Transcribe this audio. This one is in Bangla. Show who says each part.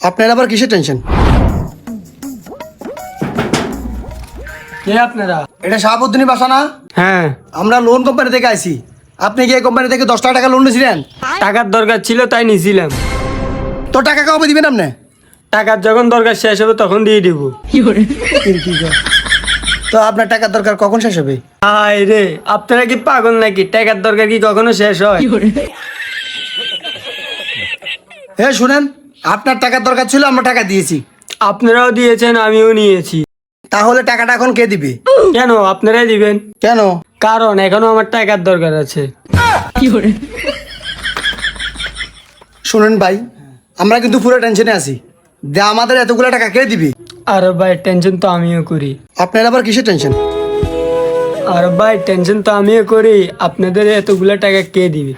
Speaker 1: আপনার আবার কিসের টেনশন?
Speaker 2: কে আপনারা?
Speaker 1: এটা শাহাবুদ্দিনী বাসা না?
Speaker 2: হ্যাঁ,
Speaker 1: আমরা লোন কোম্পানি থেকে আইছি। আপনি কি এই কোম্পানি থেকে 10 লাখ টাকা লোন নিয়েছিলেন?
Speaker 2: টাকার দরকার ছিল তাই নিয়েছিলাম।
Speaker 1: তো টাকা কবে দিবেন আপনি?
Speaker 2: টাকার যখন দরকার শেষ হবে তখন দিয়ে দিব।
Speaker 1: তো আপনার টাকার দরকার কখন শেষ হবে?
Speaker 2: হায় রে, আপনারা কি পাগল নাকি? টাকার দরকার কি কখনো শেষ হয়?
Speaker 1: হ্যাঁ শুনেন, আপনার টাকার দরকার ছিল, আমরা টাকা দিয়েছি।
Speaker 2: আপনারাও দিয়েছেন, আমিও নিয়েছি।
Speaker 1: তাহলে টাকাটা এখন কে দিবে?
Speaker 2: কেন আপনারাই দিবেন?
Speaker 1: কেন?
Speaker 2: কারণ এখনো আমার টাকার দরকার আছে।
Speaker 1: শুনেন ভাই, আমরা কিন্তু পুরো টেনশনে আছি যে আমাদের এতগুলো টাকা কে দিবে।
Speaker 2: আর ভাই টেনশন তো আমিও করি।
Speaker 1: আপনার আবার কিসের টেনশন?
Speaker 2: আর ভাই টেনশন তো আমিও করি, আপনাদের এতগুলা টাকা কে দিবে?